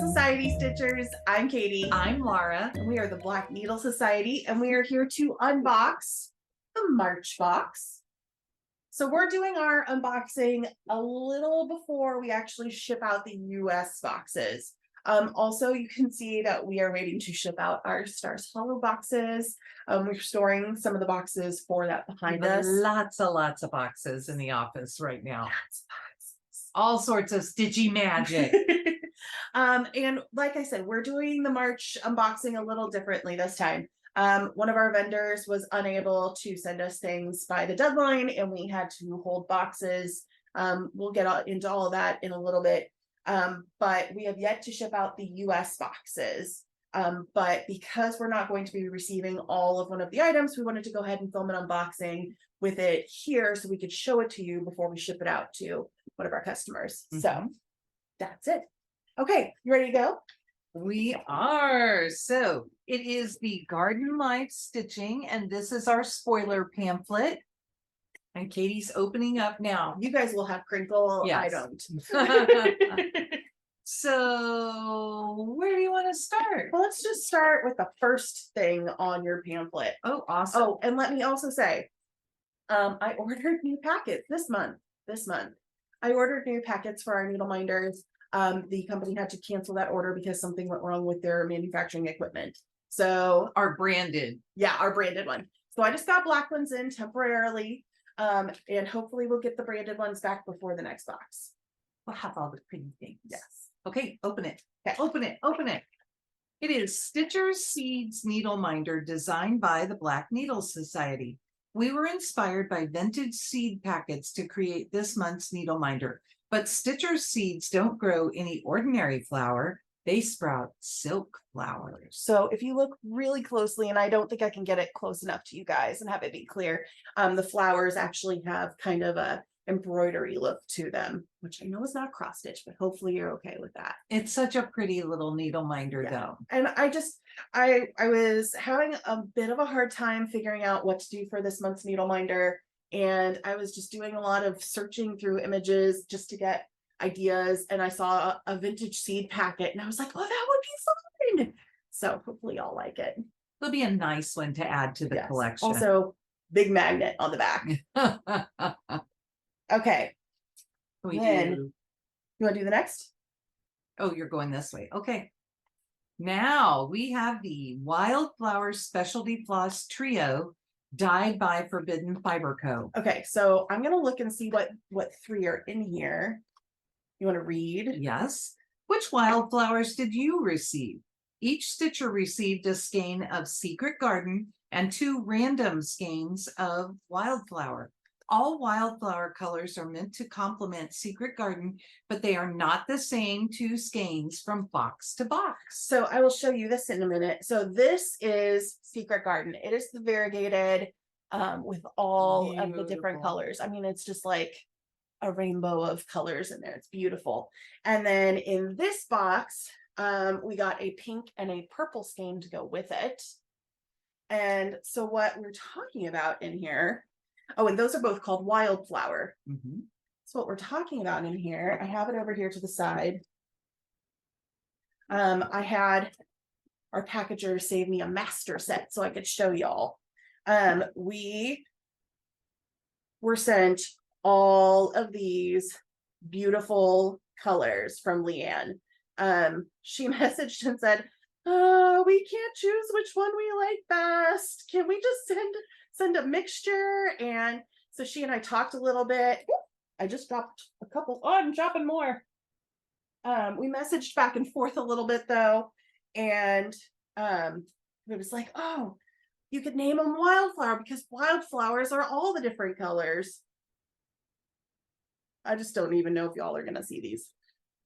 Society Stitchers. I'm Katie. I'm Laura. And we are the Black Needle Society, and we are here to unbox the March box. So we're doing our unboxing a little before we actually ship out the US boxes. Also, you can see that we are waiting to ship out our Stars Hollow boxes. We're storing some of the boxes for that behind us. Lots of boxes in the office right now. All sorts of stitchy magic. And like I said, we're doing the March unboxing a little differently this time. One of our vendors was unable to send us things by the deadline, and we had to hold boxes. We'll get into all of that in a little bit. But we have yet to ship out the US boxes. But because we're not going to be receiving all of one of the items, we wanted to go ahead and film an unboxing with it here so we could show it to you before we ship it out to one of our customers. So that's it. Okay, you ready to go? We are. So it is the Garden Life Stitching, and this is our spoiler pamphlet. And Katie's opening up now. You guys will have crinkle. Yes. I don't. So where do you want to start? Well, let's just start with the first thing on your pamphlet. Oh, awesome. Oh, and let me also say, I ordered new packets this month. I ordered new packets for our needle minders. The company had to cancel that order because something went wrong with their manufacturing equipment. So our branded one. So I just got black ones in temporarily. And hopefully we'll get the branded ones back before the next box. We'll have all the pretty things. Yes. Okay, open it. Okay. Open it. It is Stitcher's Seeds Needle Minder designed by the Black Needle Society. We were inspired by vintage seed packets to create this month's needle minder, but Stitcher's seeds don't grow any ordinary flower. They sprout silk flowers. So if you look really closely, and I don't think I can get it close enough to you guys and have it be clear, the flowers actually have kind of a embroidery look to them, which I know is not cross stitch, but hopefully you're okay with that. It's such a pretty little needle minder though. And I was having a bit of a hard time figuring out what to do for this month's needle minder. And I was just doing a lot of searching through images just to get ideas, and I saw a vintage seed packet and I was like, oh, that would be fun. So hopefully y'all like it. It'll be a nice one to add to the collection. Also, big magnet on the back. Okay. You want to do the next? Oh, you're going this way. Okay. Now we have the Wildflowers Specialty Floss Trio dyed by Forbidden Fiber Co. Okay, so I'm gonna look and see what three are in here. You want to read? Yes. Which wildflowers did you receive? Each stitcher received a skein of Secret Garden and 2 random skeins of Wildflower. All wildflower colors are meant to complement Secret Garden, but they are not the same 2 skeins from box to box. So I will show you this in a minute. So this is Secret Garden. It is the variegated with all of the different colors. I mean, it's just like a rainbow of colors in there. It's beautiful. And then in this box, we got a pink and a purple skein to go with it. And so what we're talking about in here, oh, and those are both called Wildflower. So what we're talking about in here, I have it over here to the side. I had our packager save me a master set so I could show y'all. We were sent all of these beautiful colors from Leanne. She messaged and said, oh, we can't choose which one we like best. Can we just send a mixture? And so she and I talked a little bit. I just dropped a couple. Oh, I'm dropping more. We messaged back and forth a little bit though. And it was like, oh, you could name them Wildflower because wildflowers are all the different colors. I just don't even know if y'all are going to see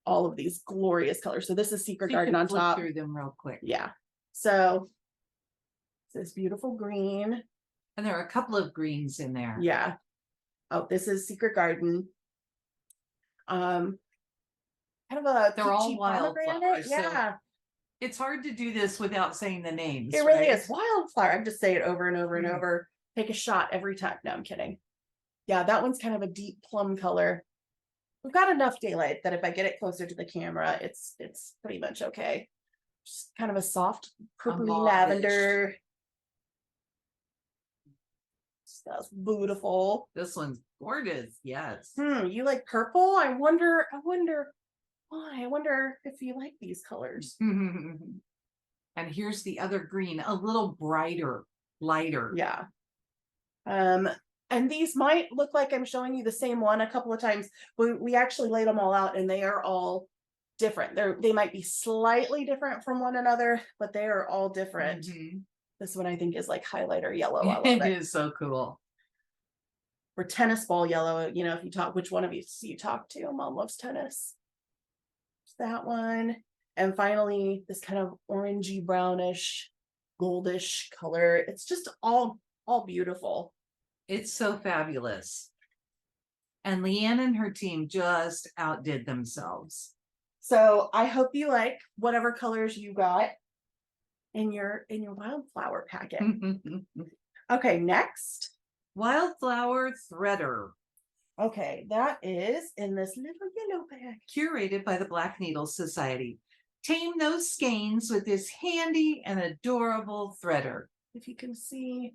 all of these glorious colors. So this is Secret Garden on top. Through them real quick. Yeah. So this beautiful green. And there are a couple of greens in there. Yeah. Oh, this is Secret Garden. Kind of a they're all wildflowers. Yeah. So it's hard to do this without saying the names. It really is. Wildflower. I just say it over and over and over. Take a shot every time. No, I'm kidding. Yeah, that one's kind of a deep plum color. we've got enough daylight that if I get it closer to the camera, it's pretty much okay. Just kind of a soft purpley mauve-ish. lavender. That's beautiful. This one's gorgeous. Yes. You like purple? I wonder why. I wonder if you like these colors. And here's the other green, a little brighter, lighter. Yeah. And these might look like I'm showing you the same one a couple of times. We actually laid them all out and they are all different. They might be slightly different from one another, but they are all different. This one I think is like highlighter yellow. I love It it. is so cool. Or tennis ball yellow. You know, if you talk, which one of you talk to? Mom loves tennis. That one. And finally, this kind of orangey brownish, goldish color. It's just all beautiful. It's so fabulous. And Leanne and her team just outdid themselves. So I hope you like whatever colors you got in your wildflower packet. Okay, next. Wildflower Threader. Okay, that is in this little yellow bag. Curated by the Black Needle Society. Tame those skeins with this handy and adorable threader. If you can see,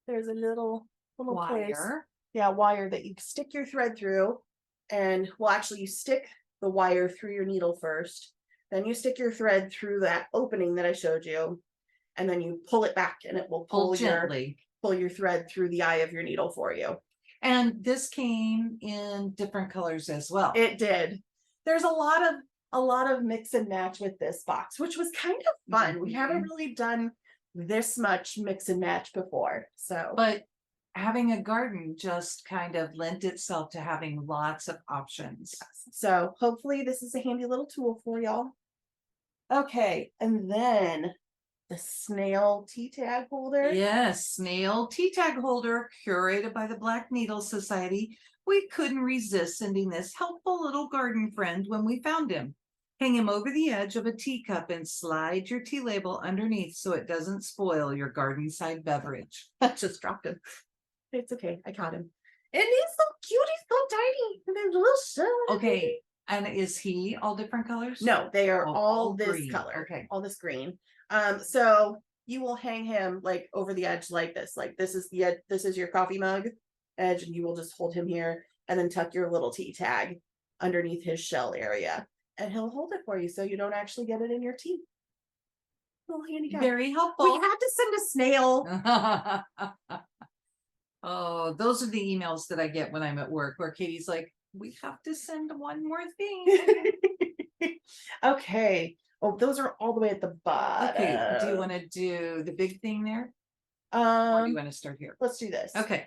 there's a little place. Wire. Yeah, wire that you stick your thread through. And well, actually you stick the wire through your needle first. Then you stick your thread through that opening that I showed you. And then you pull it back and it will pull your thread through the eye of your needle for you. And this came in different colors as well. It did. There's a lot of mix and match with this box, which was kind of fun. We haven't really done this much mix and match before. So, but having a garden just kind of lent itself to having lots of options. So hopefully this is a handy little tool for y'all. Okay, and then the Snail Tea Tag Holder. Yes, Snail Tea Tag Holder, curated by the Black Needle Society. We couldn't resist sending this helpful little garden friend when we found him. Hang him over the edge of a teacup and slide your tea label underneath so it doesn't spoil your garden side beverage. I just dropped him. It's okay, I caught him. And he's so cute, he's so tiny. And there's a little shell. Okay, and is he all different colors? No, they are all this green. color. Okay. All this green. So you will hang him like over the edge like this. Like this is the edge, this is your coffee mug edge, and you will just hold him here and then tuck your little tea tag underneath his shell area. And he'll hold it for you so you don't actually get it in your tea. Little handy guy. Very helpful. We had to send a snail. Oh, those are the emails that I get when I'm at work where Katie's like, we have to send one more thing. Okay. Oh, those are all the way at the bottom. Okay, do you want to do the big thing there? Or do you want to start here? Let's do this. Okay.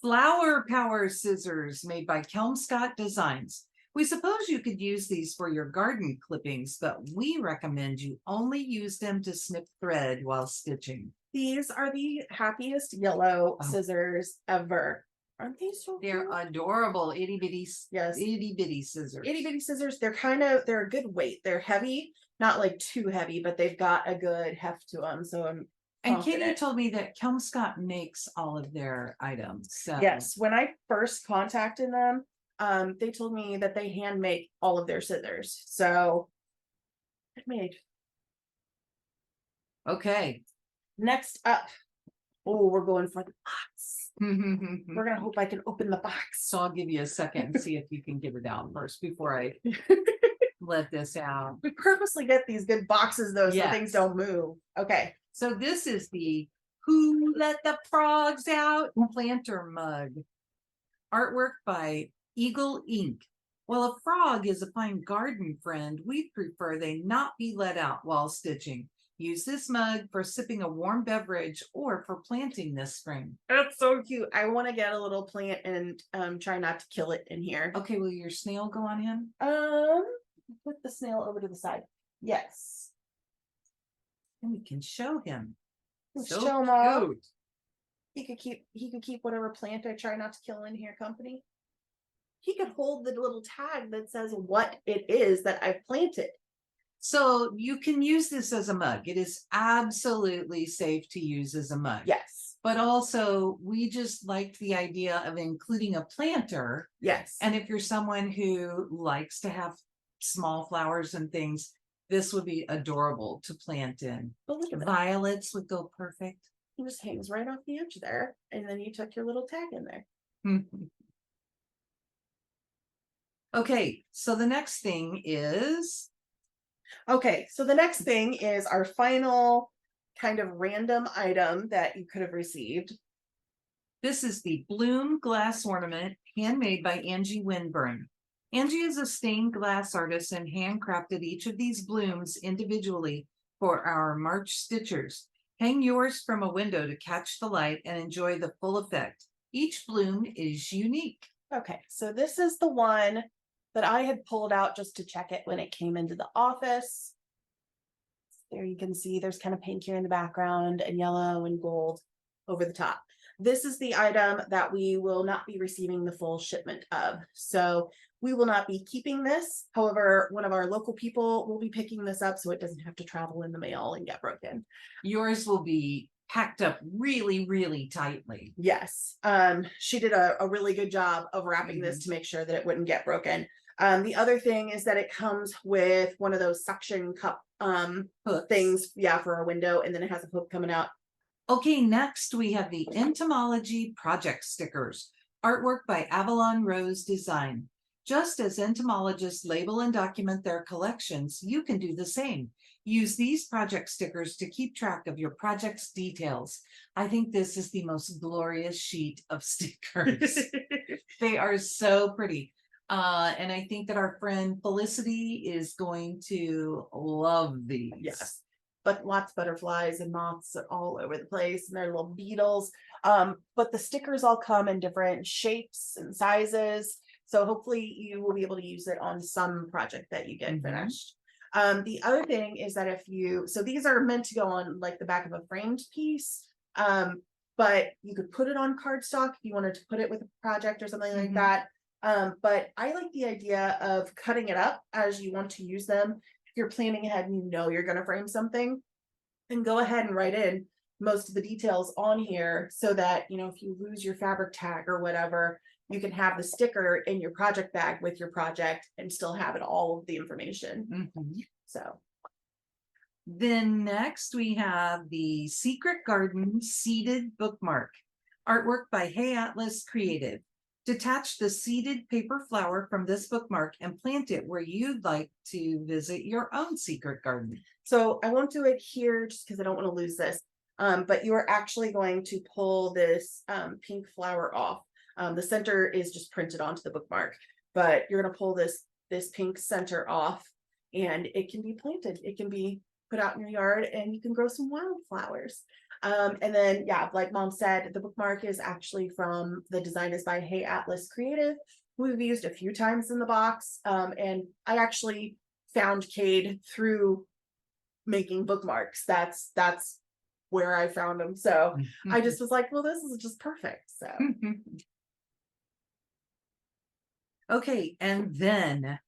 Flower power scissors made by Kelmscott Designs. We suppose you could use these for your garden clippings, but we recommend you only use them to snip thread while stitching. These are the happiest yellow scissors ever. Aren't they so They're cute? adorable itty bitty, Yes. itty bitty scissors. Itty bitty scissors. They're a good weight. They're heavy, not like too heavy, but they've got a good heft to them. So I'm confident. Katie told me that Kelmscott makes all of their items. So. Yes, when I first contacted them, they told me that they hand make all of their scissors. So it made. Okay. Next up, oh, we're going for the box. We're gonna hope I can open the box. So I'll give you a second and see if you can get it out first before I let this out. We purposely get these good boxes though, so Yes. things don't move. Okay. So this is the Who Let the Frogs Out planter mug. Artwork by Eagle Ink. While a frog is a fine garden friend, we prefer they not be let out while stitching. Use this mug for sipping a warm beverage or for planting this spring. That's so cute. I want to get a little plant and try not to kill it in here. Okay, will your snail go on in? Put the snail over to the side. Yes. And we can show him. So Show him off. cute. He could keep whatever plant I try not to kill in here company. He could hold the little tag that says what it is that I've planted. So you can use this as a mug. It is absolutely safe to use as a mug. Yes. but also we just liked the idea of including a planter. Yes. And if you're someone who likes to have small flowers and things, this would be adorable to plant in. But look at that. Violets would go perfect. It just hangs right off the edge there. And then you took your little tag in there. Okay, so the next thing is, Okay, so the next thing is our final kind of random item that you could have received. this is the Bloom Glass Ornament, handmade by Angie Winburn. Angie is a stained glass artist and handcrafted each of these blooms individually for our March stitchers. Hang yours from a window to catch the light and enjoy the full effect. Each bloom is unique. Okay, so this is the one that I had pulled out just to check it when it came into the office. There you can see there's kind of pink here in the background and yellow and gold over the top. This is the item that we will not be receiving the full shipment of. So we will not be keeping this. However, one of our local people will be picking this up so it doesn't have to travel in the mail and get broken. Yours will be packed up really, really tightly. Yes. She did a really good job of wrapping this to make sure that it wouldn't get broken. The other thing is that it comes with one of those suction cup Hooks. things, yeah, for a window, and then it has a hook coming out. Okay, next we have the Entomology project stickers, artwork by Avalon Rose Design. Just as entomologists label and document their collections, you can do the same. Use these project stickers to keep track of your project's details. I think this is the most glorious sheet of stickers. They are so pretty. And I think that our friend Felicity is going to love these. Yes, but lots of butterflies and moths all over the place, and they're little beetles. But the stickers all come in different shapes and sizes. So hopefully you will be able to use it on some project that you get finished. The other thing is that if you, so these are meant to go on like the back of a framed piece, but you could put it on cardstock if you wanted to put it with a project or something like that. But I like the idea of cutting it up as you want to use them. If you're planning ahead and you know you're going to frame something, then go ahead and write in most of the details on here so that, you know, if you lose your fabric tag or whatever, you can have the sticker in your project bag with your project and still have it all of the information. So then next we have the Secret Garden seeded bookmark, artwork by Hey Atlas Creative. Detach the seeded paper flower from this bookmark and plant it where you'd like to visit your own secret garden. So I won't do it here just because I don't want to lose this. But you are actually going to pull this pink flower off. The center is just printed onto the bookmark, but you're going to pull this pink center off and it can be planted. It can be put out in your yard and you can grow some wildflowers. And then, yeah, like Mom said, the bookmark is actually from the design is by Hey Atlas Creative, who we've used a few times in the box. And I actually found Cade through making bookmarks. That's where I found them. So I just was like, well, this is just perfect. So okay, and then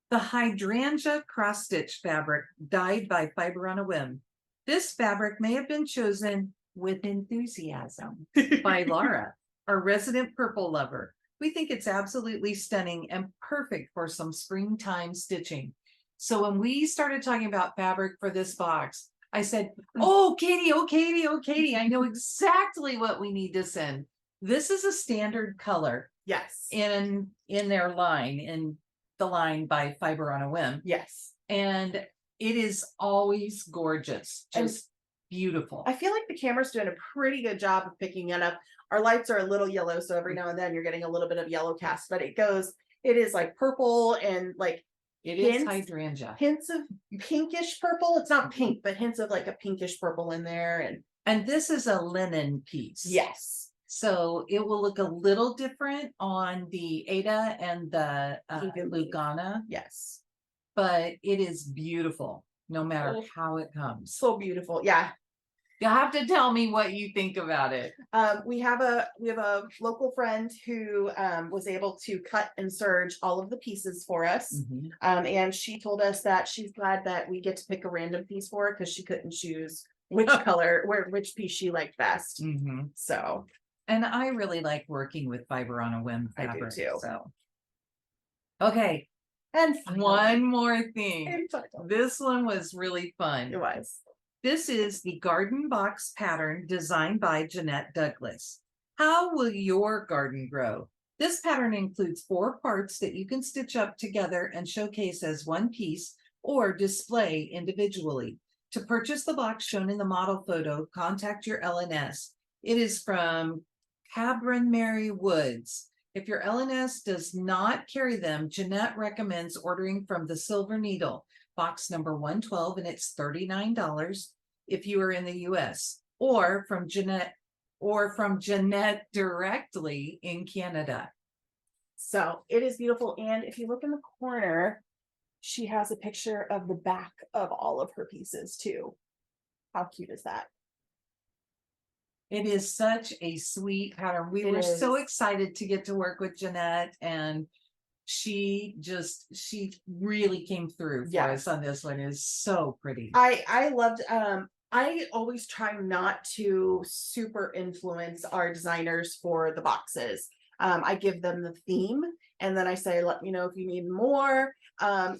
the Hydrangea cross stitch fabric dyed by Fiber on a Whim. This fabric may have been chosen with enthusiasm by Laura, our resident purple lover. We think it's absolutely stunning and perfect for some springtime stitching. So when we started talking about fabric for this box, I said, oh, Katie, oh, Katie, oh, Katie, I know exactly what we need to send. This is a standard color. yes. In their line, in the line by Fiber on a Whim. Yes. And it is always gorgeous, just beautiful. I feel like the camera's doing a pretty good job of picking it up. Our lights are a little yellow, so every now and then you're getting a little bit of yellow cast, but it is like purple and like It is hydrangea. Hints of pinkish purple. It's not pink, but hints of like a pinkish purple in there. And this is a linen piece. Yes. So it will look a little different on the Ada and the Lugana. Yes. But it is beautiful, no matter how it comes. So beautiful. Yeah. You'll have to tell me what you think about it. We have a local friend who was able to cut and serge all of the pieces for us. And she told us that she's glad that we get to pick a random piece for her because she couldn't choose which color, which piece she liked best. Mhm. So And I really like working with fiber on a whim I do fabric. too. So, okay, and one more thing. and final. This one was really fun. It was. This is the garden box pattern designed by Jeanette Douglas. How will your garden grow? This pattern includes 4 parts that you can stitch up together and showcase as one piece or display individually. To purchase the box shown in the model photo, contact your LNS. It is from Cabrin Mary Woods. If your LNS does not carry them, Jeanette recommends ordering from the Silver Needle, box number 112, and it's $39 if you are in the US, or from Jeanette directly in Canada. So it is beautiful. And if you look in the corner, she has a picture of the back of all of her pieces too. How cute is that? It is such a sweet pattern. We were so excited to get to work with Jeanette, and she really came through for us on this one. It is so pretty. I loved I always try not to super influence our designers for the boxes. I give them the theme and then I say, let me know if you need more.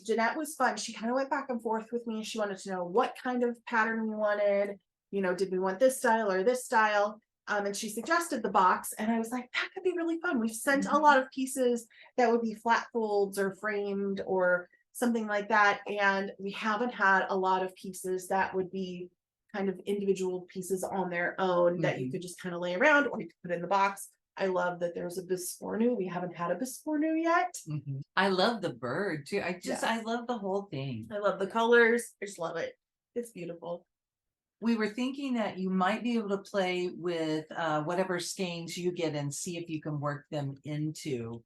Jeanette was fun. She kind of went back and forth with me. She wanted to know what kind of pattern we wanted. You know, did we want this style or this style? And she suggested the box, and I was like, that could be really fun. We've sent a lot of pieces that would be flat folds or framed or something like that, and we haven't had a lot of pieces that would be kind of individual pieces on their own that you could just kind of lay around or you could put in the box. I love that there's a bispornu. We haven't had a bispornu yet. I love the bird too. I love the whole thing. I love the colors. I just love it. It's beautiful. We were thinking that you might be able to play with whatever skeins you get and see if you can work them into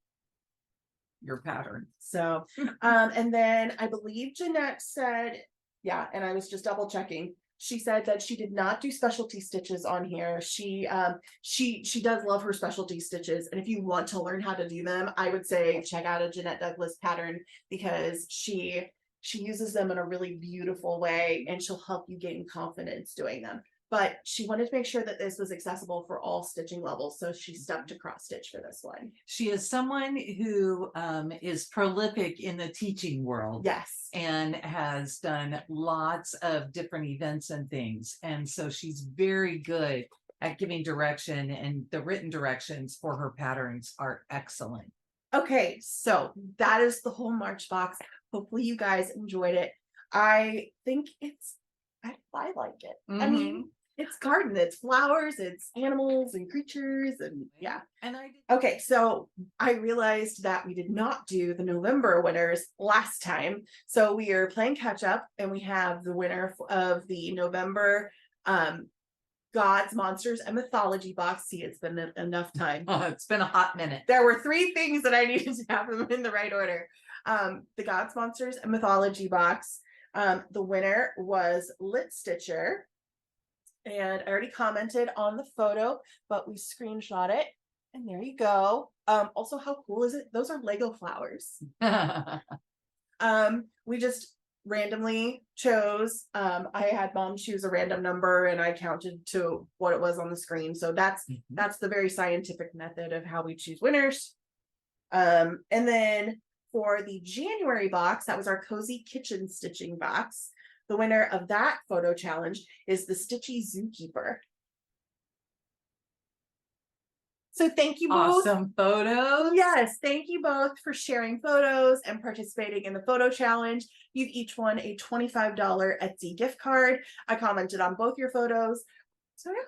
your pattern. So, and then I believe Jeanette said, yeah, and I was just double checking. She said that she did not do specialty stitches on here. She does love her specialty stitches. And if you want to learn how to do them, I would say check out a Jeanette Douglas pattern, because she uses them in a really beautiful way and she'll help you gain confidence doing them. But she wanted to make sure that this was accessible for all stitching levels. So she stuck to cross stitch for this one. She is someone who is prolific in the teaching world. Yes. And has done lots of different events and things. And so she's very good at giving direction, and the written directions for her patterns are excellent. Okay, so that is the whole March box. Hopefully you guys enjoyed it. I think I like it. I mean, it's garden, it's flowers, it's animals and creatures, and yeah. And okay, so I realized that we did not do the November winners last time. So we are playing catch up, and we have the winner of the November Gods, Monsters, and Mythology box. See, it's been enough time. It's been a hot minute. There were 3 things that I needed to have them in the right order. The Gods, Monsters, and Mythology box. The winner was Lit Stitcher. And I already commented on the photo, but we screenshot it. And there you go. Also, how cool is it? Those are Lego flowers. We just randomly chose. I had mom choose a random number and I counted to what it was on the screen. So that's the very scientific method of how we choose winners. And then for the January box, that was our Cozy Kitchen Stitching box. The winner of that photo challenge is the Stitchy Zookeeper. So thank you both. Awesome photos. Yes, thank you both for sharing photos and participating in the photo challenge. You've each won a $25 Etsy gift card. I commented on both your photos. So yeah.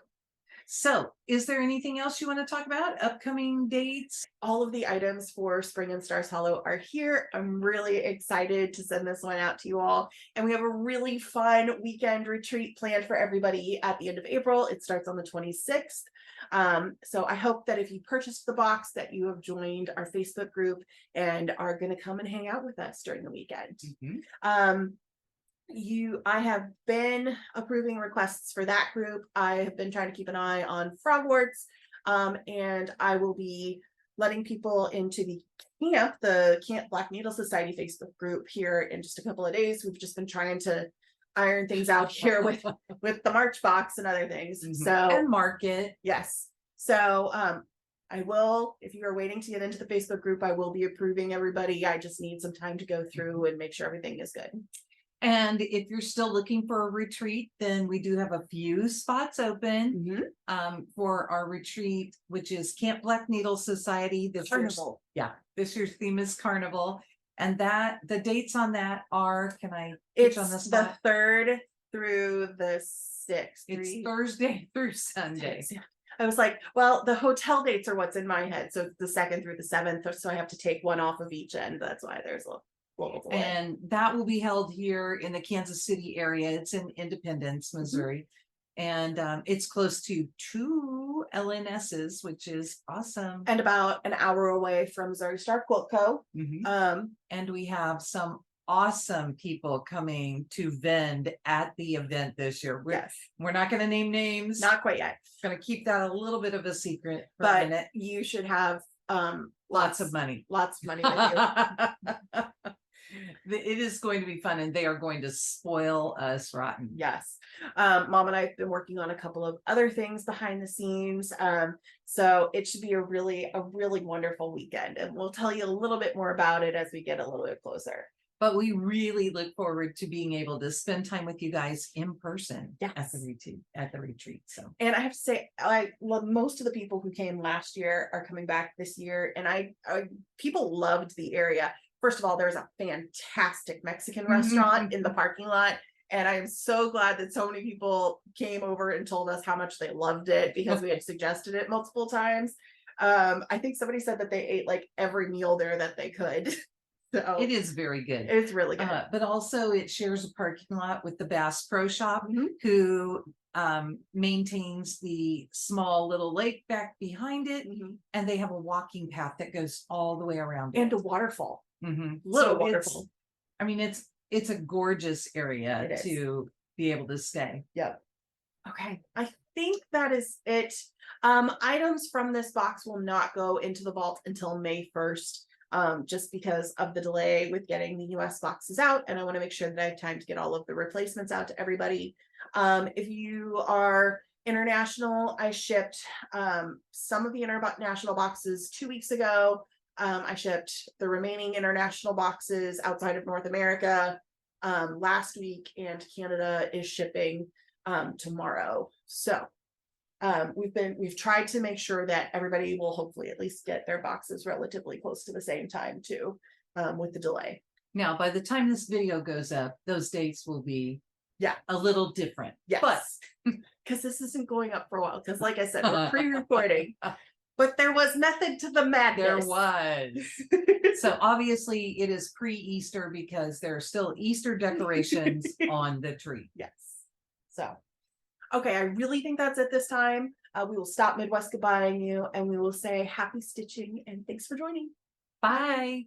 So is there anything else you want to talk about? Upcoming dates? All of the items for Spring and Stars Hollow are here. I'm really excited to send this one out to you all. And we have a really fun weekend retreat planned for everybody at the end of April. It starts on the 26th. So I hope that if you purchased the box that you have joined our Facebook group and are going to come and hang out with us during the weekend. I have been approving requests for that group. I have been trying to keep an eye on frogworts, and I will be letting people into the Camp Black Needle Society Facebook group here in just a couple of days. We've just been trying to iron things out here with the March box and other things. So and market. yes. So I will, if you are waiting to get into the Facebook group, I will be approving everybody. I just need some time to go through and make sure everything is good. And if you're still looking for a retreat, then we do have a few spots open for our retreat, which is Camp Black Needle Society. Carnival. This year's theme is Carnival. And that the dates on that are, can I It's on the the spot? 3rd through the 6th. It's Thursday through Sunday. I was like, well, the hotel dates are what's in my head. So it's the 2nd through the 7th. So I have to take one off of each end. That's why there's a little delay. And that will be held here in the Kansas City area. It's in Independence, Missouri. And it's close to 2 LNSs, which is awesome. And about an hour away from Missouri Star Quilt Co. And we have some awesome people coming to vend at the event this year. We're not going to name names. Not quite yet. Going to keep that a little bit of a secret for but a minute. You should have lots of money. Lots of money with you. It is going to be fun, and they are going to spoil us rotten. Yes. Mom and I have been working on a couple of other things behind the scenes. So it should be a really wonderful weekend, and we'll tell you a little bit more about it as we get a little bit closer. But we really look forward to being able to spend time with you guys in person at the retreat. So, and I have to say, I love most of the people who came last year are coming back this year, and people loved the area. First of all, there's a fantastic Mexican restaurant in the parking lot. And I'm so glad that so many people came over and told us how much they loved it, because we had suggested it multiple times. I think somebody said that they ate like every meal there that they could. So it is very good. It's really good. But also it shares a parking lot with the Bass Pro Shop, who maintains the small little lake back behind it. And they have a walking path that goes all the way around it. And a waterfall. Little waterfall. I mean, it's a gorgeous area to be able to stay. Yep. Okay. I think that is it. Items from this box will not go into the vault until May 1st. Just because of the delay with getting the US boxes out, and I want to make sure that I have time to get all of the replacements out to everybody. If you are international, I shipped some of the international boxes 2 weeks ago. I shipped the remaining international boxes outside of North America last week, and Canada is shipping tomorrow. So we've tried to make sure that everybody will hopefully at least get their boxes relatively close to the same time too, with the delay. Now, by the time this video goes up, those dates will be a little different. Yes, but because this isn't going up for a while, because like I said, we're pre-recording. But there was method to the madness. There was. So obviously it is pre-Easter, because there are still Easter decorations on the tree. Yes. So, okay, I really think that's it this time. We will stop Midwest goodbying you, and we will say happy stitching, and thanks for joining. Bye.